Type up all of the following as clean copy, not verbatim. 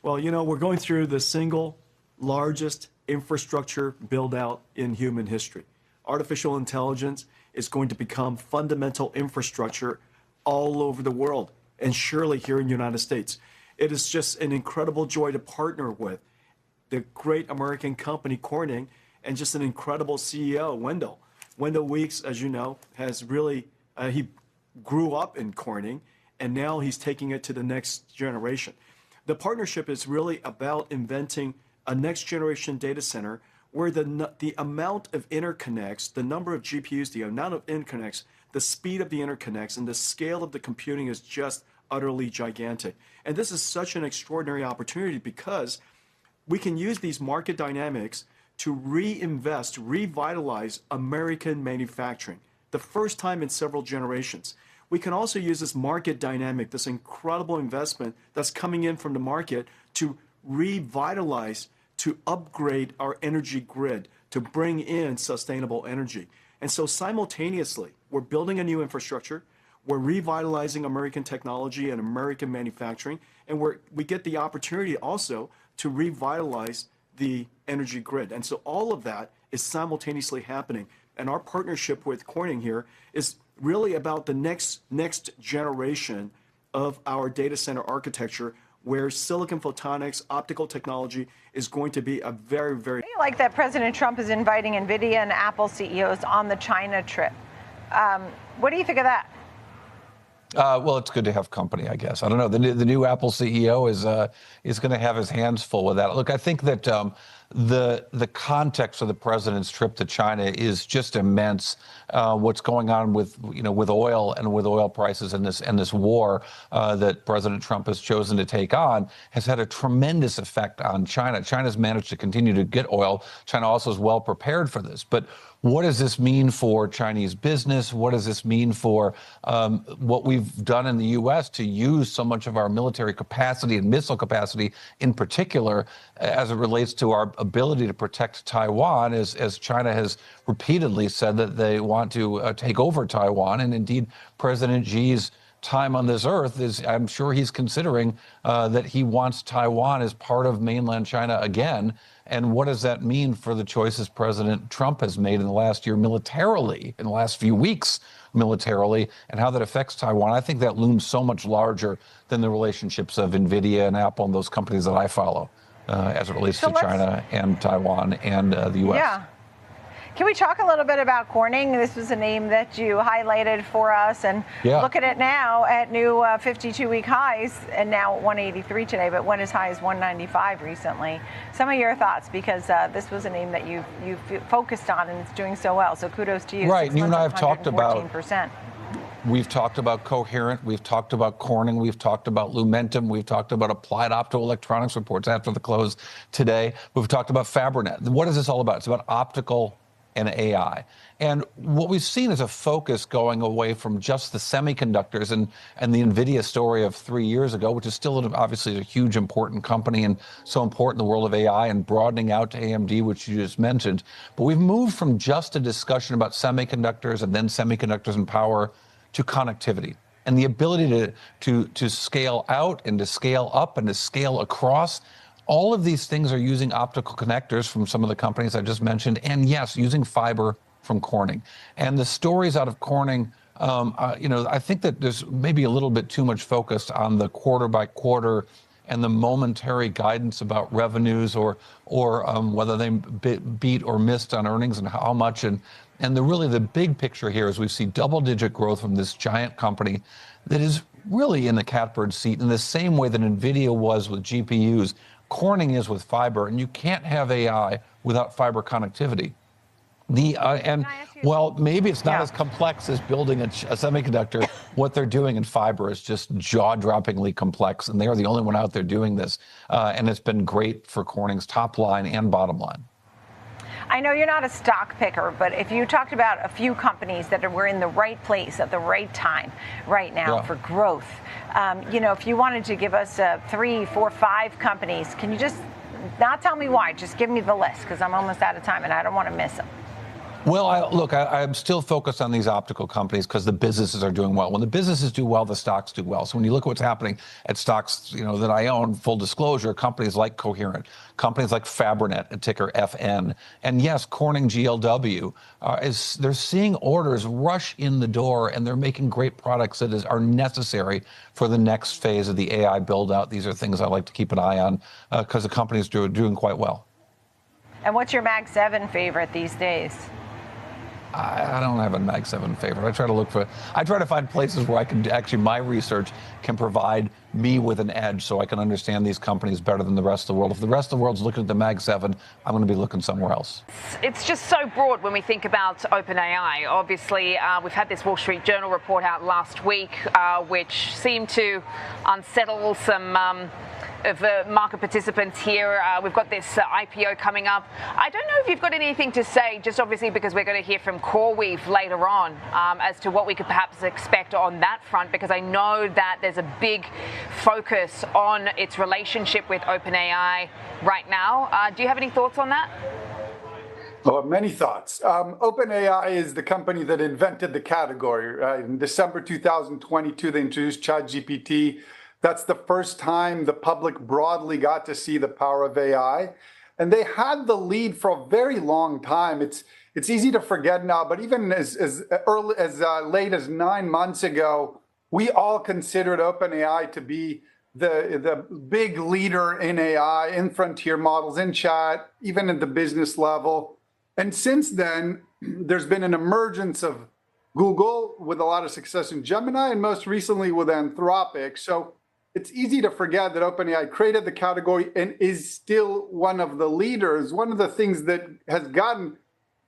Well, we're going through the single largest infrastructure build-out in human history. Artificial intelligence is going to become fundamental infrastructure all over the world, and surely here in the United States. It is just an incredible joy to partner with the great American company Corning and just an incredible CEO, Wendell. Wendell Weeks, as you know, has really, he grew up in Corning, and now he's taking it to the next generation. The partnership is really about inventing a next generation data center where the amount of interconnects, the number of GPUs, the amount of interconnects, the speed of the interconnects, and the scale of the computing is just utterly gigantic. And this is such an extraordinary opportunity because we can use these market dynamics to reinvest, revitalize American manufacturing, the first time in several generations. We can also use this market dynamic, this incredible investment that's coming in from the market to revitalize, to upgrade our energy grid, to bring in sustainable energy. And so simultaneously, we're building a new infrastructure, we're revitalizing American technology and American manufacturing, and we get the opportunity also to revitalize the energy grid. And so all of that is simultaneously happening. And our partnership with Corning here is really about the next generation of our data center architecture, where silicon photonics, optical technology is going to be a very, very... I like that President Trump is inviting NVIDIA and Apple CEOs on the China trip. What do you think of that? Well, it's good to have company, I guess. I don't know. The new Apple CEO is going to have his hands full with that. Look, I think that the context of the president's trip to China is just immense. What's going on with oil and with oil prices and this war that President Trump has chosen to take on has had a tremendous effect on China. China's managed to continue to get oil. China also is well prepared for this, but what does this mean for Chinese business? What does this mean for what we've done in the U.S. to use so much of our military capacity and missile capacity in particular as it relates to our ability to protect Taiwan, as China has repeatedly said that they want to take over Taiwan. And indeed, President Xi's time on this earth is, I'm sure he's considering that he wants Taiwan as part of mainland China again. And what does that mean for the choices President Trump has made in the last year militarily, in the last few weeks militarily, and how that affects Taiwan? I think that looms so much larger than the relationships of NVIDIA and Apple and those companies that I follow as it relates to China and Taiwan and the U.S. Yeah. Can we talk a little bit about Corning? This was a name that you highlighted for us, and look at it now at new 52-week highs, and now 183 today, but went as high as 195 recently. Some of your thoughts, because this was a name that you focused on, and it's doing so well. So kudos to you. Right, you and I have talked about. We've talked about Coherent, we've talked about Corning, we've talked about Lumentum, we've talked about Applied Optoelectronics reports after the close today. We've talked about Fabrinet. What is this all about? It's about optical and AI. And what we've seen is a focus going away from just the semiconductors and the NVIDIA story of 3 years ago, which is still obviously a huge important company and so important in the world of AI, and broadening out to AMD, which you just mentioned. But we've moved from just a discussion about semiconductors and then semiconductors and power to connectivity and the ability to scale out and to scale up and to scale across. All of these things are using optical connectors from some of the companies I just mentioned, and yes, using fiber from Corning. And the stories out of Corning, I think that there's maybe a little bit too much focus on the quarter by quarter and the momentary guidance about revenues or whether they beat or missed on earnings and how much. And really the big picture here is we see double-digit growth from this giant company that is really in the catbird seat in the same way that NVIDIA was with GPUs. Corning is with fiber, and you can't have AI without fiber connectivity. Well, maybe it's not as complex as building a semiconductor. What they're doing in fiber is just jaw-droppingly complex, and they are the only one out there doing this. And it's been great for Corning's top line and bottom line. I know you're not a stock picker, but if you talked about a few companies that were in the right place at the right time right now for growth, if you wanted to give us 3, 4, 5 companies, can you just not tell me why, just give me the list, because I'm almost out of time and I don't want to miss them. Well, I'm still focused on these optical companies because the businesses are doing well. When the businesses do well, the stocks do well. So when you look at what's happening at stocks, that I own, full disclosure, companies like Coherent, companies like Fabrinet, a ticker FN, and yes, Corning GLW, they're seeing orders rush in the door, and they're making great products that are necessary for the next phase of the AI build out. These are things I like to keep an eye on because the companies are doing quite well. And what's your Mag 7 favorite these days? I don't have a Mag 7 favorite. I try to find places where I can my research can provide me with an edge so I can understand these companies better than the rest of the world. If the rest of the world's looking at the Mag 7, I'm going to be looking somewhere else. It's just so broad when we think about OpenAI. Obviously, we've had this Wall Street Journal report out last week, which seemed to unsettle some of the market participants here. We've got this IPO coming up. I don't know if you've got anything to say, just obviously because we're going to hear from CoreWeave later on as to what we could perhaps expect on that front, because I know that there's a big focus on its relationship with OpenAI right now. Do you have any thoughts on that? Oh, many thoughts. OpenAI is the company that invented the category. In December 2022, they introduced ChatGPT. That's the first time the public broadly got to see the power of AI. And they had the lead for a very long time. It's easy to forget now, but even as late as 9 months ago, we all considered OpenAI to be the big leader in AI, in frontier models, in chat, even at the business level. And since then, there's been an emergence of Google with a lot of success in Gemini, and most recently with Anthropic. So it's easy to forget that OpenAI created the category and is still one of the leaders. One of the things that has gotten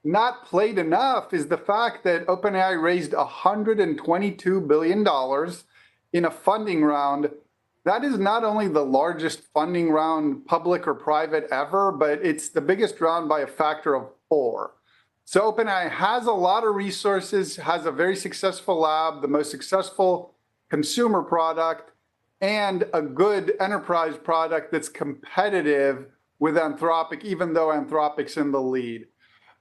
not played enough is the fact that OpenAI raised $122 billion in a funding round. That is not only the largest funding round, public or private, ever, but it's the biggest round by a factor of 4. So OpenAI has a lot of resources, has a very successful lab, the most successful consumer product, and a good enterprise product that's competitive with Anthropic, even though Anthropic's in the lead.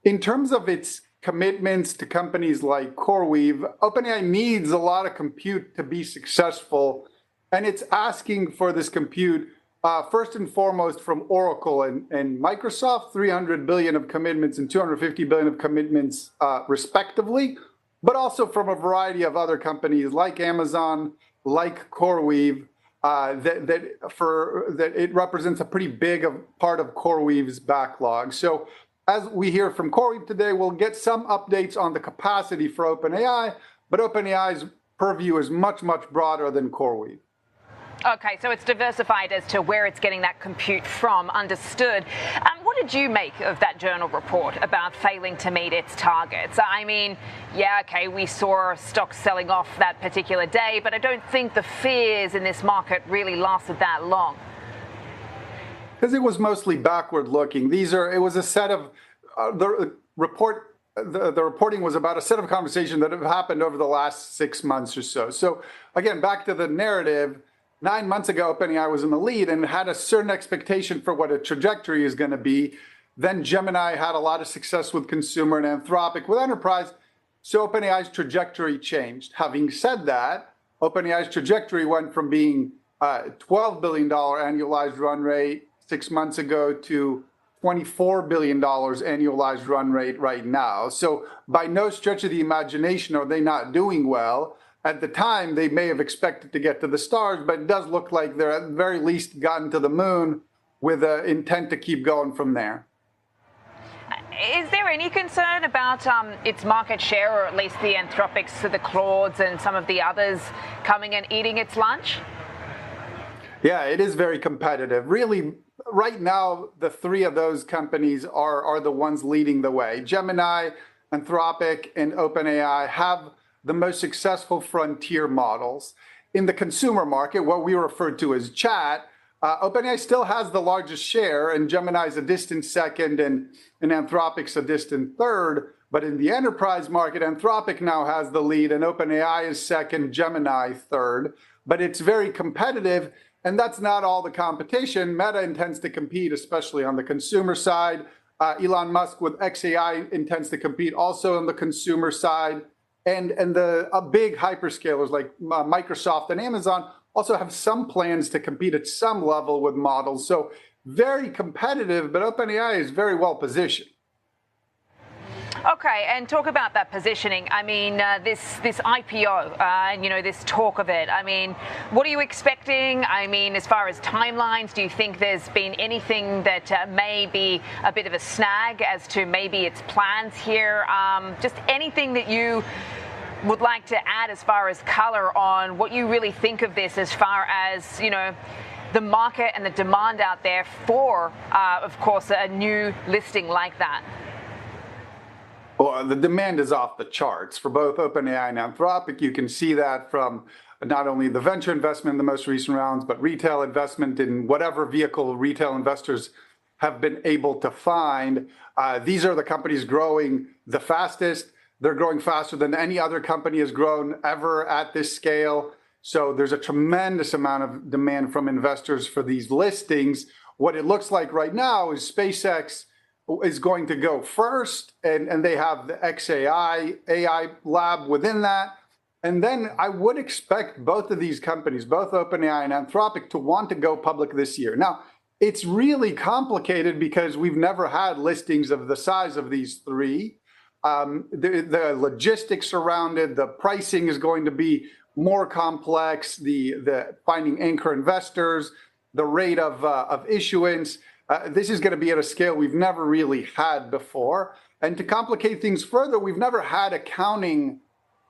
In terms of its commitments to companies like CoreWeave, OpenAI needs a lot of compute to be successful, and it's asking for this compute first and foremost from Oracle and Microsoft, $300 billion of commitments and $250 billion of commitments respectively, but also from a variety of other companies like Amazon, like CoreWeave, that it represents a pretty big part of CoreWeave's backlog. So as we hear from CoreWeave today, we'll get some updates on the capacity for OpenAI, but OpenAI's purview is much, much broader than CoreWeave. Okay, so it's diversified as to where it's getting that compute from, understood. What did you make of that journal report about failing to meet its targets? I mean, yeah, okay, we saw stocks selling off that particular day, but I don't think the fears in this market really lasted that long. Because it was mostly backward looking. It was a set of, the reporting was about a set of conversations that have happened over the last 6 months or so. So again, back to the narrative, 9 months ago, OpenAI was in the lead and had a certain expectation for what a trajectory is going to be. Then Gemini had a lot of success with consumer and Anthropic with enterprise. So OpenAI's trajectory changed. Having said that, OpenAI's trajectory went from being a $12 billion annualized run rate 6 months ago to $24 billion annualized run rate right now. So by no stretch of the imagination are they not doing well. At the time, they may have expected to get to the stars, but it does look like they're at the very least gotten to the moon with an intent to keep going from there. Is there any concern about its market share, or at least the Anthropics, the Claudes, and some of the others coming and eating its lunch? Yeah, it is very competitive. Really, right now, the three of those companies are the ones leading the way. Gemini, Anthropic, and OpenAI have the most successful frontier models. In the consumer market, what we refer to as chat, OpenAI still has the largest share, and Gemini is a distant second, and Anthropic's a distant third. But in the enterprise market, Anthropic now has the lead, and OpenAI is second, Gemini third. But it's very competitive, and that's not all the competition. Meta intends to compete, especially on the consumer side. Elon Musk with xAI intends to compete also on the consumer side. And the big hyperscalers like Microsoft and Amazon also have some plans to compete at some level with models. So very competitive, but OpenAI is very well positioned. Okay, and talk about that positioning. I mean, this IPO, and this talk of it. I mean, what are you expecting? I mean, as far as timelines, do you think there's been anything that may be a bit of a snag as to maybe its plans here? Just anything that you would like to add as far as color on what you really think of this, as far as the market and the demand out there for, of course, a new listing like that. Well, the demand is off the charts for both OpenAI and Anthropic. You can see that from not only the venture investment in the most recent rounds, but retail investment in whatever vehicle retail investors have been able to find. These are the companies growing the fastest. They're growing faster than any other company has grown ever at this scale. So there's a tremendous amount of demand from investors for these listings. What it looks like right now is SpaceX is going to go first, and they have the xAI AI lab within that. And then I would expect both of these companies, both OpenAI and Anthropic, to want to go public this year. Now, it's really complicated because we've never had listings of the size of these three. The logistics around it, the pricing is going to be more complex, the finding anchor investors, the rate of issuance. This is going to be at a scale we've never really had before. And to complicate things further, we've never had accounting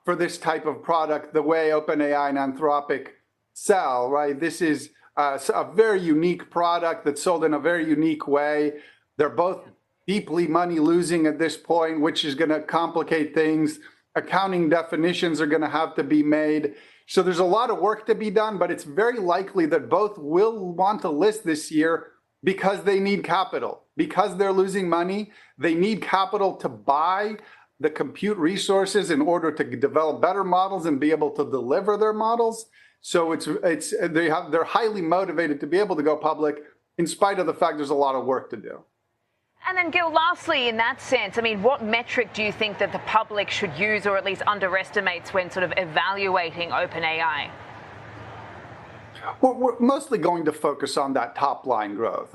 for this type of product the way OpenAI and Anthropic sell, right? This is a very unique product that's sold in a very unique way. They're both deeply money losing at this point, which is going to complicate things. Accounting definitions are going to have to be made. So there's a lot of work to be done, but it's very likely that both will want to list this year because they need capital. Because they're losing money, they need capital to buy the compute resources in order to develop better models and be able to deliver their models. So they're highly motivated to be able to go public in spite of the fact there's a lot of work to do. And then, Gil, lastly, in that sense, I mean, what metric do you think that the public should use or at least underestimates when sort of evaluating OpenAI? We're mostly going to focus on that top line growth.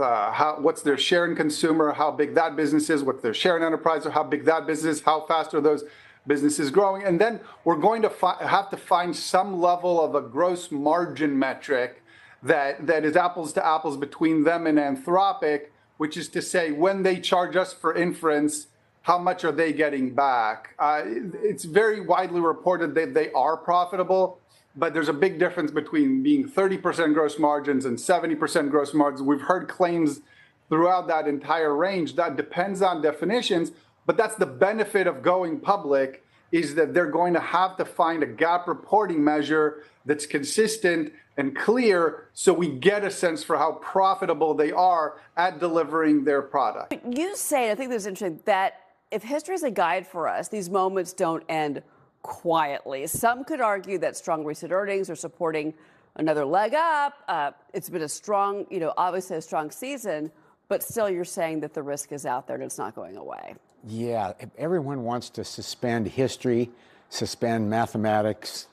What's their share in consumer, how big that business is, what's their share in enterprise, or how big that business is, how fast are those businesses growing. And then we're going to have to find some level of a gross margin metric that is apples to apples between them and Anthropic, which is to say, when they charge us for inference, how much are they getting back? It's very widely reported that they are profitable, but there's a big difference between being 30% gross margins and 70% gross margins. We've heard claims throughout that entire range. That depends on definitions, but that's the benefit of going public, is that they're going to have to find a GAAP reporting measure that's consistent and clear, so we get a sense for how profitable they are at delivering their product. You say, I think this is interesting, that if history is a guide for us, these moments don't end quietly. Some could argue that strong recent earnings are supporting another leg up. It's been a strong, obviously a strong season, but still you're saying that the risk is out there and it's not going away. Yeah, everyone wants to suspend history, suspend mathematics,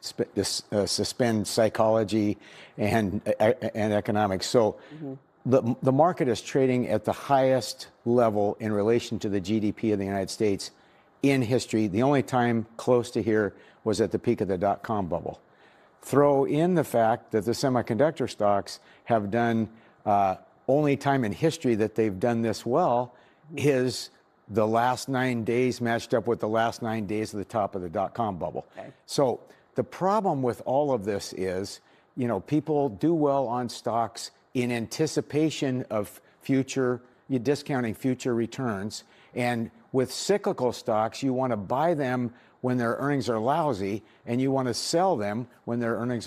suspend psychology and economics. So the market is trading at the highest level in relation to the GDP of the United States in history. The only time close to here was at the peak of the dot-com bubble. Throw in the fact that the semiconductor stocks have done, only time in history that they've done this well is the last 9 days matched up with the last 9 days of the top of the dot-com bubble. Okay. So the problem with all of this is, people do well on stocks in anticipation of discounting future returns. And with cyclical stocks, you want to buy them when their earnings are lousy, and you want to sell them when their earnings are